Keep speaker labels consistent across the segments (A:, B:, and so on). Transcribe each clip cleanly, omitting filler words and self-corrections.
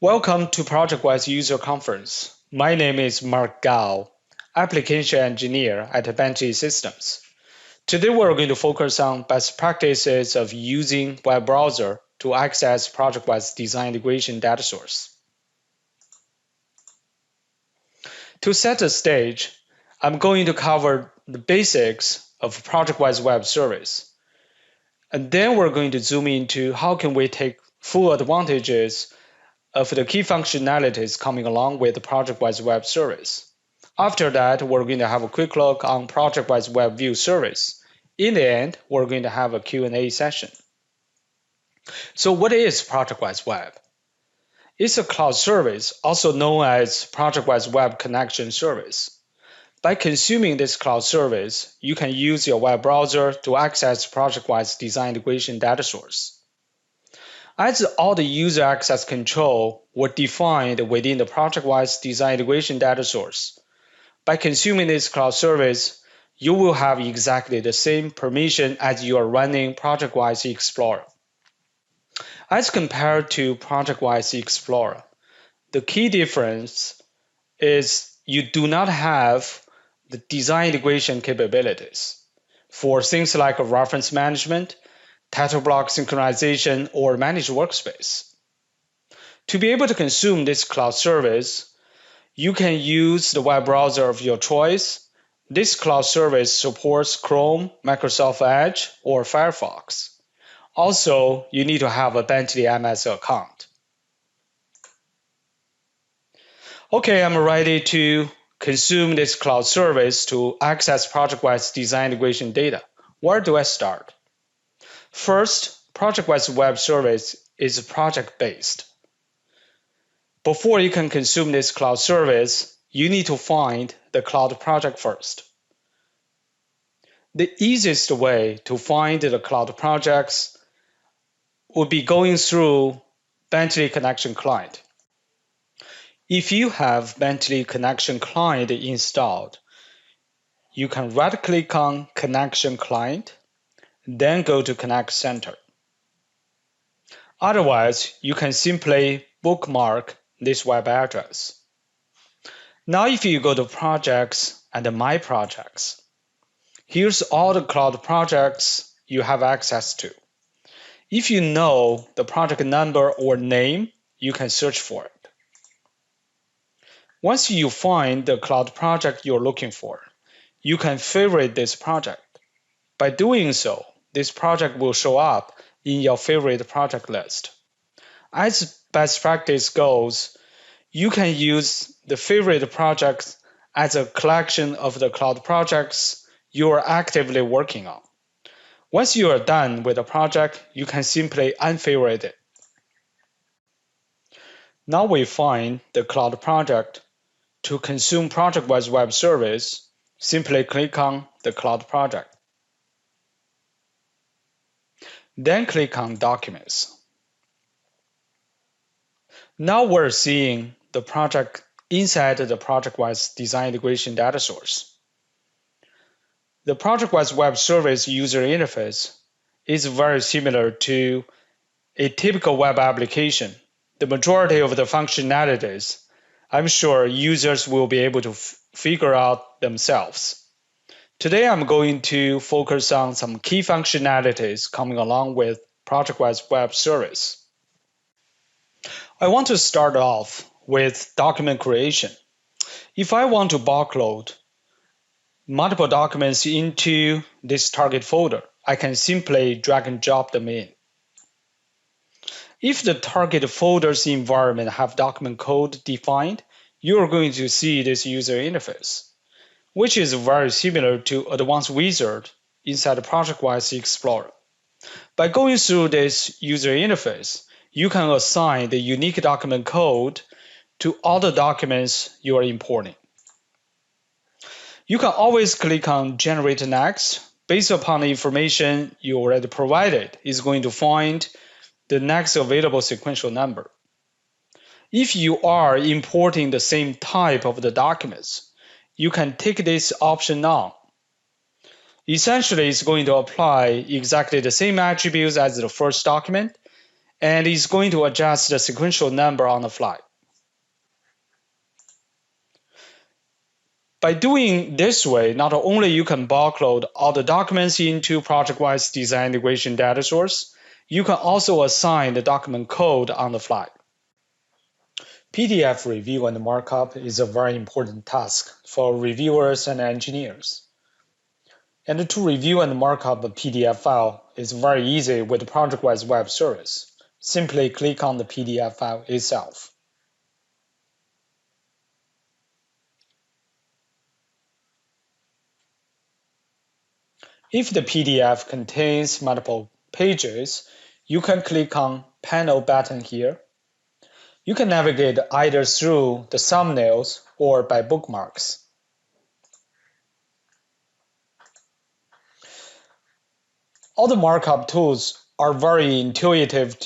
A: Welcome to ProjectWise User Conference. My name is Mark Gao, Application Engineer at Bentley Systems. Today we're going to focus on best practices of using web browser to access ProjectWise Design Integration data source. To set the stage, I'm going to cover the basics of ProjectWise Web service. And then we're going to zoom into how can we take full advantages of the key functionalities coming along with the ProjectWise Web service. After that, we're going to have a quick look on ProjectWise Webview service. In the end, we're going to have a Q&A session. So what is ProjectWise Web? It's a cloud service, also known as ProjectWise Web Connection Service. By consuming this cloud service, you can use your web browser to access ProjectWise Design Integration data source. As all the user access control were defined within the ProjectWise Design Integration data source, by consuming this cloud service, you will have exactly the same permission as you are running ProjectWise Explorer. As compared to ProjectWise Explorer, the key difference is you do not have the design integration capabilities for things like reference management, title block synchronization, or managed workspace. To be able to consume this cloud service, you can use the web browser of your choice. This cloud service supports Chrome, Microsoft Edge, or Firefox. Also, you need to have a Bentley MS account. Okay, I'm ready to consume this cloud service to access ProjectWise Design Integration data. Where do I start? First, ProjectWise Web Service is project-based. Before you can consume this cloud service, you need to find the cloud project first. The easiest way to find the cloud projects would be going through Bentley Connection Client. If you have Bentley Connection Client installed, you can right-click on Connection Client, then go to Connect Center. Otherwise, you can simply bookmark this web address. Now, if you go to Projects and My Projects, here's all the cloud projects you have access to. If you know the project number or name, you can search for it. Once you find the cloud project you're looking for, you can favorite this project. By doing so, this project will show up in your favorite project list. As best practice goes, you can use the favorite projects as a collection of the cloud projects you are actively working on. Once you are done with a project, you can simply unfavorite it. Now we find the cloud project. To consume ProjectWise Web Service, simply click on the cloud project. Then click on Documents. Now we're seeing the project inside the ProjectWise Design Integration data source. The ProjectWise Web Service user interface is very similar to a typical web application. The majority of the functionalities, I'm sure users will be able to figure out themselves. Today, I'm going to focus on some key functionalities coming along with ProjectWise Web Service. I want to start off with document creation. If I want to bulk load multiple documents into this target folder, I can simply drag and drop them in. If the target folder's environment have document code defined, you are going to see this user interface, which is very similar to Advanced Wizard inside ProjectWise Explorer. By going through this user interface, you can assign the unique document code to all the documents you are importing. You can always click on Generate Next. Based upon the information you already provided, it's going to find the next available sequential number. If you are importing the same type of the documents, you can take this option on. Essentially, it's going to apply exactly the same attributes as the first document, and it's going to adjust the sequential number on the fly. By doing this way, not only you can bulk load all the documents into ProjectWise Design Integration data source, you can also assign the document code on the fly. PDF review and markup is a very important task for reviewers and engineers. And to review and markup a PDF file is very easy with the ProjectWise Web service. Simply click on the PDF file itself. If the PDF contains multiple pages, you can click on Panel button here. You can navigate either through the thumbnails or by bookmarks. All the markup tools are very intuitive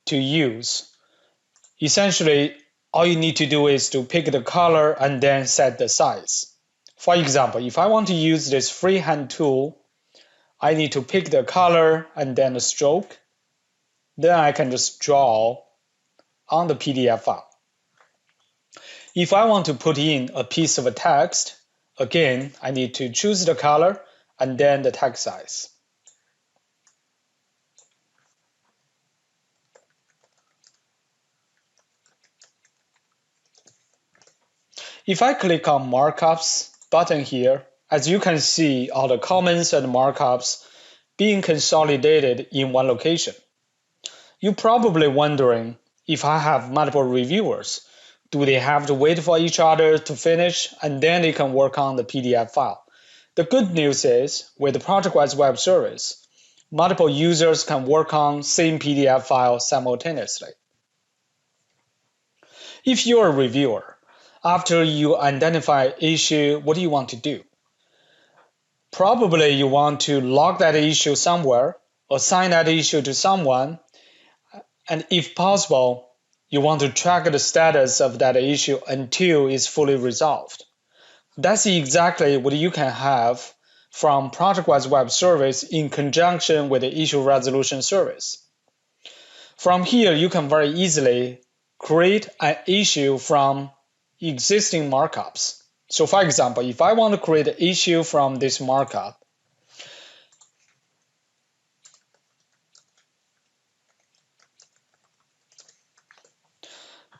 A: to use. Essentially, all you need to do is to pick the color and then set the size. For example, if I want to use this freehand tool, I need to pick the color and then the stroke. Then I can just draw on the PDF file. If I want to put in a piece of text, again, I need to choose the color and then the text size. If I click on Markups button here, as you can see all the comments and markups being consolidated in one location. You're probably wondering, if I have multiple reviewers, do they have to wait for each other to finish and then they can work on the PDF file? The good news is, with the ProjectWise Web service, multiple users can work on same PDF file simultaneously. If you're a reviewer, after you identify issue, what do you want to do? Probably you want to log that issue somewhere, assign that issue to someone, and if possible, you want to track the status of that issue until it's fully resolved. That's exactly what you can have from ProjectWise Web Service in conjunction with the issue resolution service. From here, you can very easily create an issue from existing markups. So for example, if I want to create an issue from this markup,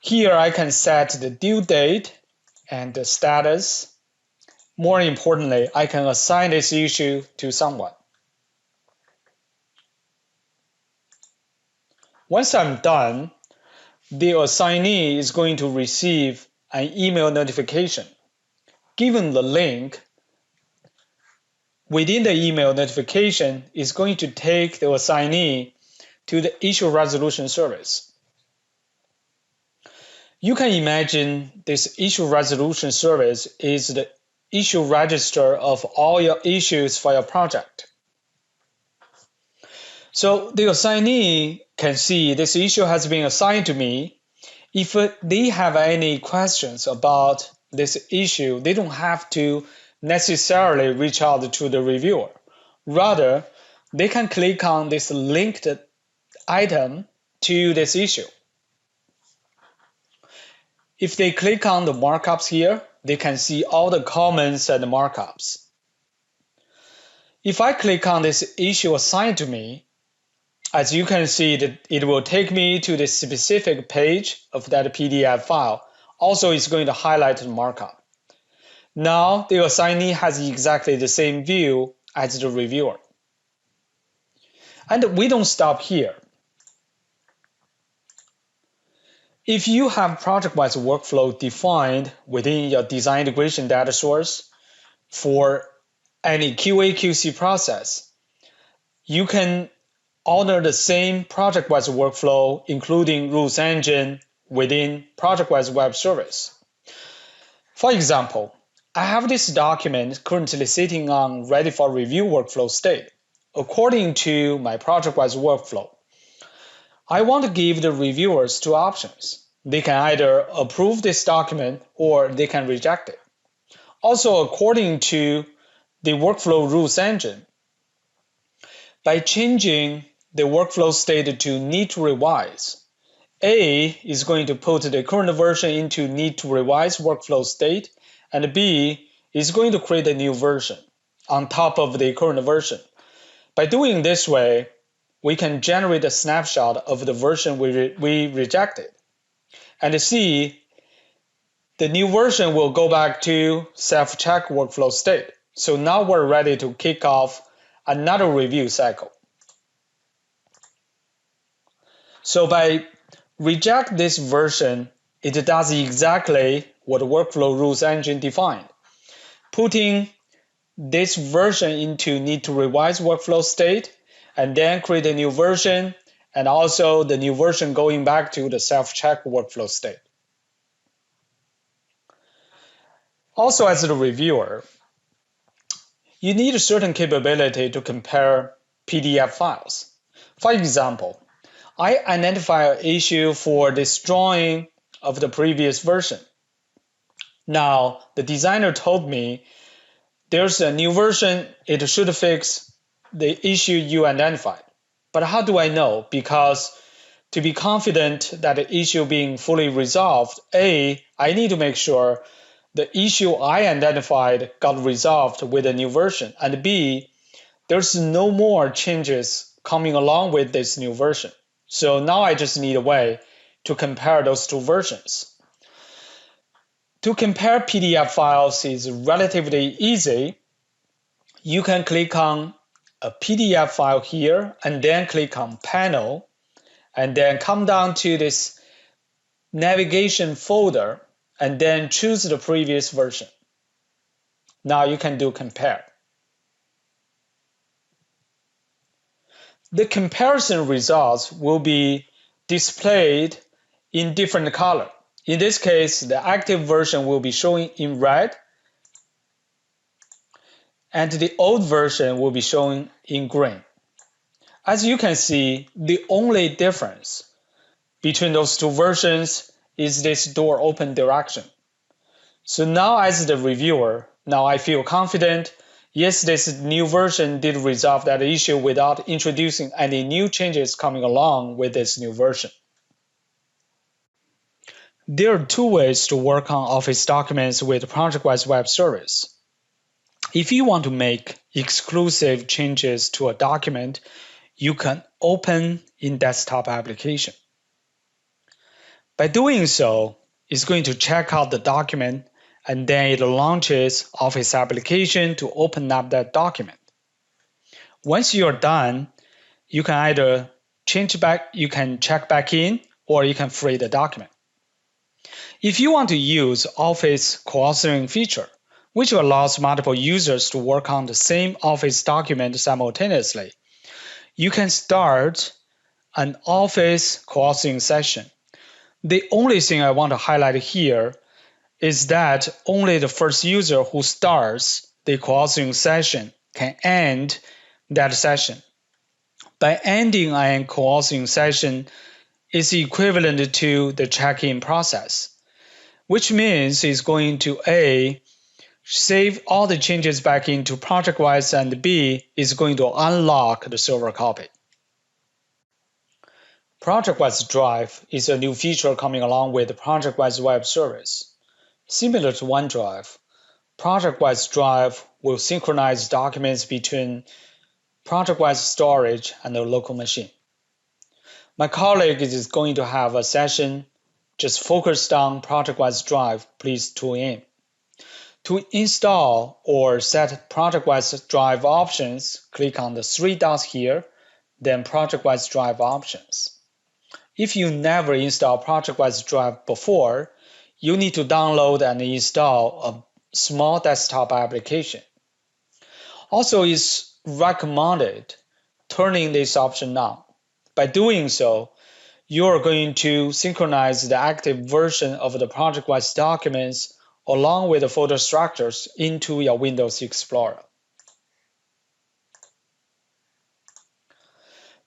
A: here I can set the due date and the status. More importantly, I can assign this issue to someone. Once I'm done, the assignee is going to receive an email notification. Given the link, within the email notification is going to take the assignee to the issue resolution service. You can imagine this issue resolution service is the issue register of all your issues for your project. So the assignee can see this issue has been assigned to me. If they have any questions about this issue, they don't have to necessarily reach out to the reviewer. Rather, they can click on this linked item to this issue. If they click on the markups here, they can see all the comments and markups. If I click on this issue assigned to me, as you can see, that it will take me to the specific page of that PDF file. Also, it's going to highlight the markup. Now, the assignee has exactly the same view as the reviewer. And we don't stop here. If you have ProjectWise workflow defined within your design integration data source for any QA/QC process, you can honor the same ProjectWise workflow, including rules engine, within ProjectWise Web Service. For example, I have this document currently sitting on ready for review workflow state. According to my ProjectWise workflow, I want to give the reviewers two options. They can either approve this document or they can reject it. Also, according to the workflow rules engine, by changing the workflow state to need to revise. A is going to put the current version into need to revise workflow state, and B is going to create a new version on top of the current version. By doing this way, we can generate a snapshot of the version we rejected. And C, the new version will go back to self-check workflow state. So now we're ready to kick off another review cycle. So by reject this version, it does exactly what workflow rules engine defined, putting this version into need to revise workflow state, and then create a new version, and also the new version going back to the self-check workflow state. Also, as a reviewer, you need a certain capability to compare PDF files. For example, I identify an issue for this drawing of the previous version. Now, the designer told me there's a new version, it should fix the issue you identified. But how do I know? Because to be confident that the issue being fully resolved, A, I need to make sure the issue I identified got resolved with a new version, and B, there's no more changes coming along with this new version. So now I just need a way to compare those two versions. To compare PDF files is relatively easy. You can click on a PDF file here and then click on Panel and then come down to this navigation folder and then choose the previous version. Now you can do compare. The comparison results will be displayed in different color. In this case, the active version will be showing in red, and the old version will be showing in green. As you can see, the only difference between those two versions is this door open direction. So now as the reviewer, now I feel confident, yes, this new version did resolve that issue without introducing any new changes coming along with this new version. There are two ways to work on Office documents with ProjectWise Web Service. If you want to make exclusive changes to a document, you can open in desktop application. By doing so, it's going to check out the document and then it launches Office application to open up that document. Once you're done, you can either you can check back in or you can free the document. If you want to use Office co-authoring feature, which allows multiple users to work on the same Office document simultaneously, you can start an Office co-authoring session. The only thing I want to highlight here is that only the first user who starts the co-authoring session can end that session. By ending an co-authoring session is equivalent to the check-in process, which means it's going to A, save all the changes back into ProjectWise, and B, is going to unlock the server copy. ProjectWise Drive is a new feature coming along with ProjectWise Web Service. Similar to OneDrive, ProjectWise Drive will synchronize documents between ProjectWise storage and the local machine. My colleague is going to have a session just focused on ProjectWise Drive. Please tune in. To install or set ProjectWise Drive options, click on the three dots here, then ProjectWise Drive options. If you never installed ProjectWise Drive before, you need to download and install a small desktop application. Also, it's recommended turning this option on. By doing so, you are going to synchronize the active version of the ProjectWise documents along with the folder structures into your Windows Explorer.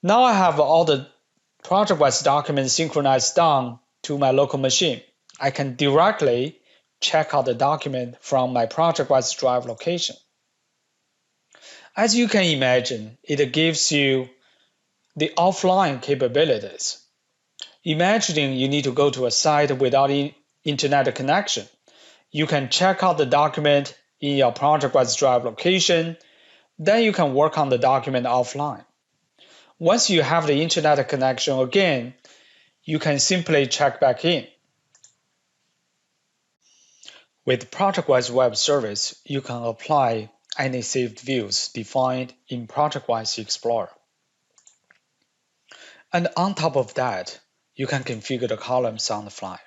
A: Now I have all the ProjectWise documents synchronized down to my local machine. I can directly check out the document from my ProjectWise Drive location. As you can imagine, it gives you the offline capabilities. Imagining you need to go to a site without internet connection. You can check out the document in your ProjectWise Drive location, then you can work on the document offline. Once you have the internet connection again, you can simply check back in. With ProjectWise Web Service, you can apply any saved views defined in ProjectWise Explorer. And on top of that, you can configure the columns on the fly.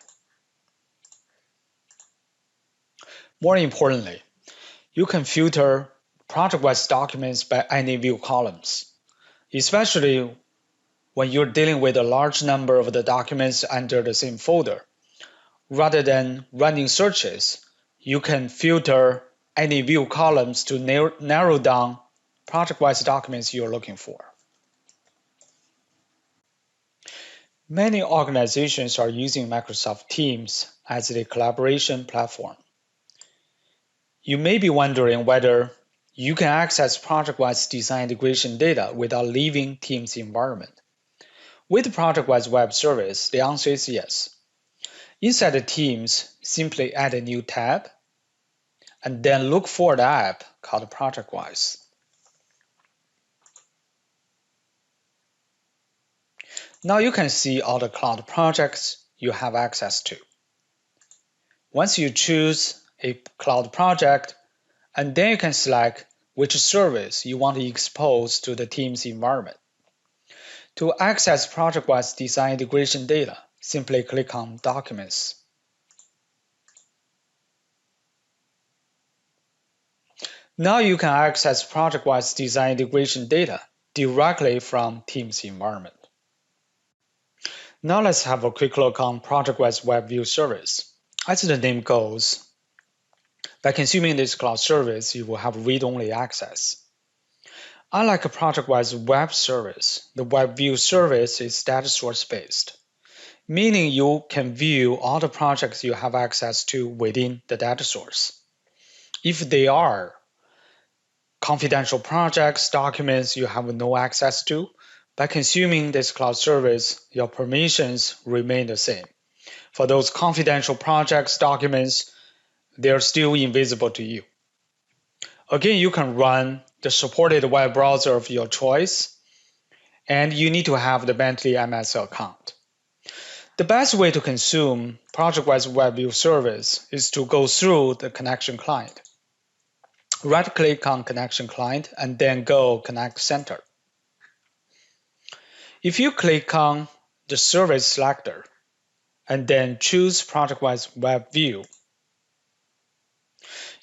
A: More importantly, you can filter ProjectWise documents by any view columns, especially when you're dealing with a large number of the documents under the same folder. Rather than running searches, you can filter any view columns to narrow down ProjectWise documents you're looking for. Many organizations are using Microsoft Teams as a collaboration platform. You may be wondering whether you can access ProjectWise design integration data without leaving Teams environment. With ProjectWise Web Service, the answer is yes. Inside the Teams, simply add a new tab, and then look for the app called ProjectWise. Now you can see all the cloud projects you have access to. Once you choose a cloud project, and then you can select which service you want to expose to the Teams environment. To access ProjectWise design integration data, simply click on Documents. Now you can access ProjectWise design integration data directly from Teams environment. Now let's have a quick look on ProjectWise Webview service. As the name goes, by consuming this cloud service, you will have read-only access. Unlike a ProjectWise Web service, the Webview service is data source-based, meaning you can view all the projects you have access to within the data source. If they are confidential projects, documents you have no access to, by consuming this cloud service, your permissions remain the same. For those confidential projects, documents, they are still invisible to you. Again, you can run the supported web browser of your choice, and you need to have the Bentley MS account. The best way to consume ProjectWise Webview service is to go through the connection client. Right-click on Connection Client and then go Connect Center. If you click on the service selector and then choose ProjectWise Webview,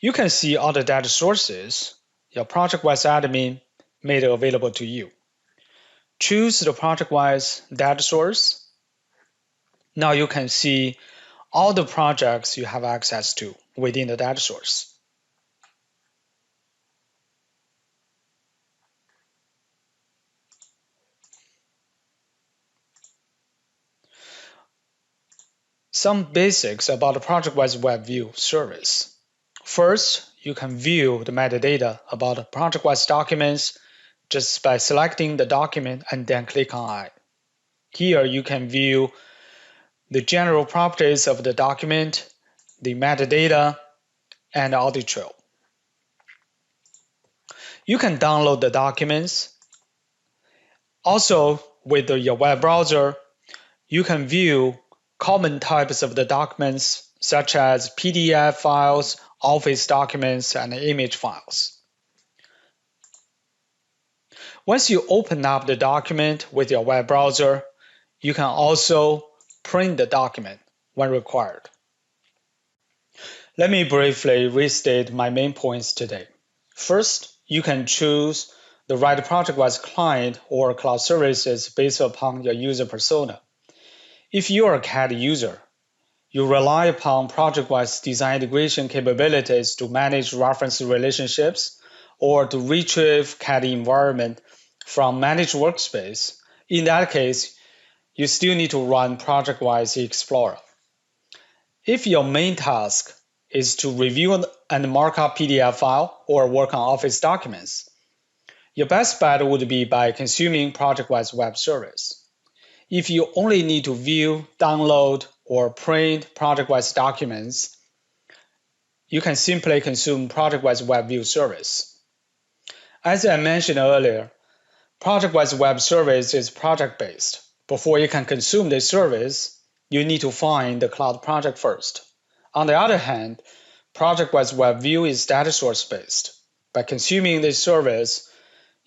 A: you can see all the data sources your ProjectWise admin made available to you. Choose the ProjectWise data source. Now you can see all the projects you have access to within the data source. Some basics about the ProjectWise Webview service. First, you can view the metadata about ProjectWise documents just by selecting the document and then click on it. Here you can view the general properties of the document, the metadata, and the audit trail. You can download the documents. Also, with your web browser, you can view common types of the documents such as PDF files, Office documents, and image files. Once you open up the document with your web browser, you can also print the document when required. Let me briefly restate my main points today. First, you can choose the right ProjectWise client or cloud services based upon your user persona. If you are a CAD user, you rely upon ProjectWise design integration capabilities to manage reference relationships or to retrieve CAD environment from managed workspace. In that case, you still need to run ProjectWise Explorer. If your main task is to review and mark up PDF file or work on Office documents, Your best bet would be by consuming ProjectWise Web Service. If you only need to view, download, or print ProjectWise documents, you can simply consume ProjectWise Webview service. As I mentioned earlier, ProjectWise Web Service is project-based. Before you can consume this service, you need to find the cloud project first. On the other hand, ProjectWise Webview is data source-based. By consuming this service,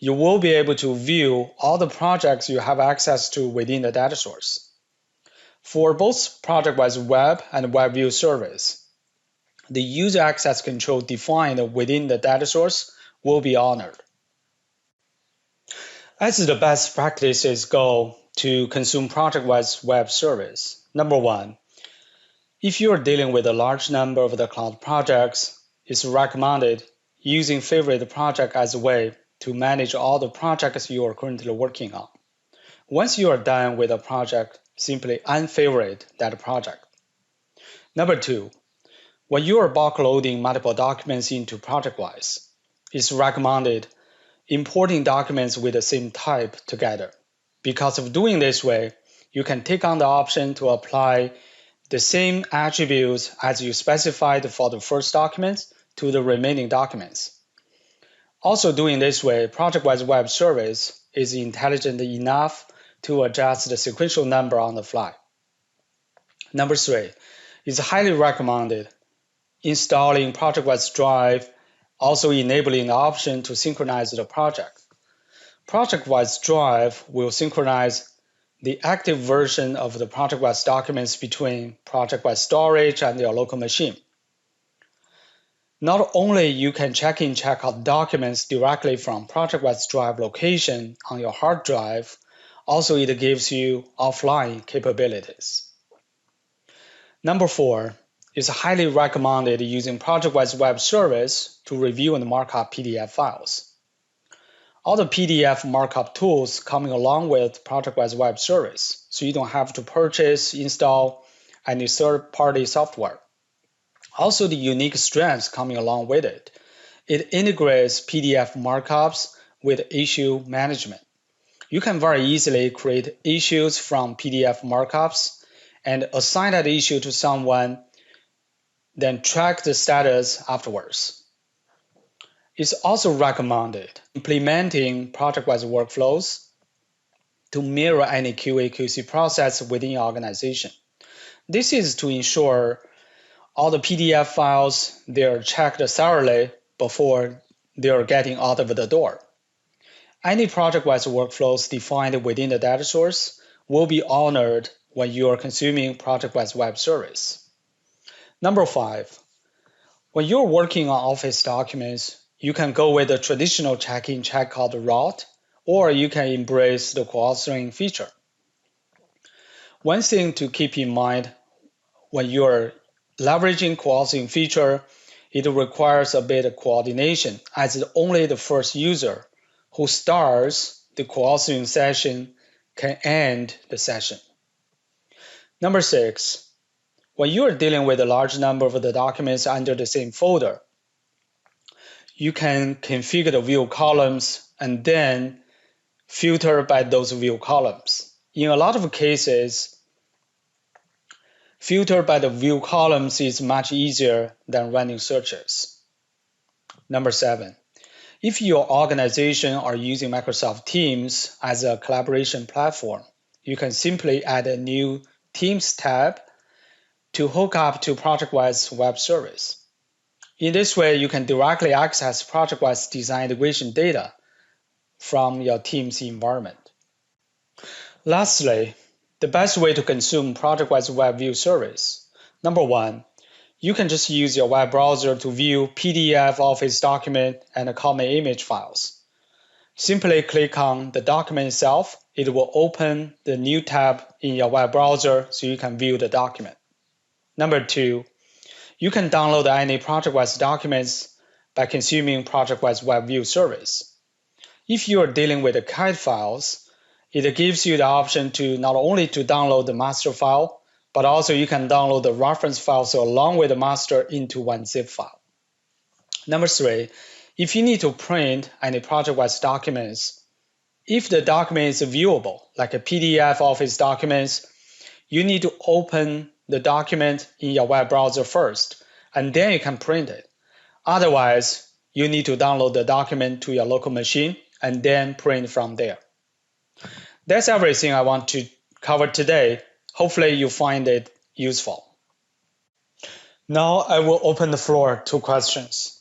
A: you will be able to view all the projects you have access to within the data source. For both ProjectWise Web and Webview service, the user access control defined within the data source will be honored. As the best practices go to consume ProjectWise Web Service, number one, if you are dealing with a large number of the cloud projects, it's recommended using favorite project as a way to manage all the projects you are currently working on. Once you are done with a project, simply unfavorite that project. Number two, when you are bulk loading multiple documents into ProjectWise, it's recommended importing documents with the same type together. Because of doing this way, you can take on the option to apply the same attributes as you specified for the first document to the remaining documents. Also doing this way, ProjectWise Web Service is intelligent enough to adjust the sequential number on the fly. Number three, it's highly recommended installing ProjectWise Drive, also enabling the option to synchronize the project. ProjectWise Drive will synchronize the active version of the ProjectWise documents between ProjectWise storage and your local machine. Not only you can check in, check out documents directly from ProjectWise Drive location on your hard drive, also it gives you offline capabilities. Number four, it's highly recommended using ProjectWise Web Service to review and mark up PDF files. All the PDF markup tools coming along with ProjectWise Web Service, so you don't have to purchase, install any third-party software. Also, the unique strengths coming along with it. It integrates PDF markups with issue management. You can very easily create issues from PDF markups and assign that issue to someone, then track the status afterwards. It's also recommended implementing ProjectWise workflows to mirror any QA/QC process within your organization. This is to ensure all the PDF files, they are checked thoroughly before they are getting out of the door. Any ProjectWise workflows defined within the data source will be honored when you are consuming ProjectWise Web Service. Number five, when you're working on Office documents, you can go with the traditional check-in, check-out route, or you can embrace the co-authoring feature. One thing to keep in mind when you're leveraging co-authoring feature, it requires a bit of coordination, as only the first user who starts the co-authoring session can end the session. Number six, when you are dealing with a large number of the documents under the same folder, you can configure the view columns and then filter by those view columns. In a lot of cases, filter by the view columns is much easier than running searches. Number seven, if your organization are using Microsoft Teams as a collaboration platform, you can simply add a new Teams tab to hook up to ProjectWise Web Service. In this way, you can directly access ProjectWise design integration data from your Teams environment. Lastly, the best way to consume ProjectWise Webview service. Number one, you can just use your web browser to view PDF, Office document, and common image files. Simply click on the document itself. It will open the new tab in your web browser so you can view the document. Number two, you can download any ProjectWise documents by consuming ProjectWise Webview service. If you are dealing with the CAD files, it gives you the option to not only to download the master file, but also you can download the reference files along with the master into one zip file. Number three, if you need to print any ProjectWise documents, if the document is viewable, like a PDF Office documents, you need to open the document in your web browser first, and then you can print it. Otherwise, you need to download the document to your local machine and then print from there. That's everything I want to cover today. Hopefully you find it useful. Now I will open the floor to questions.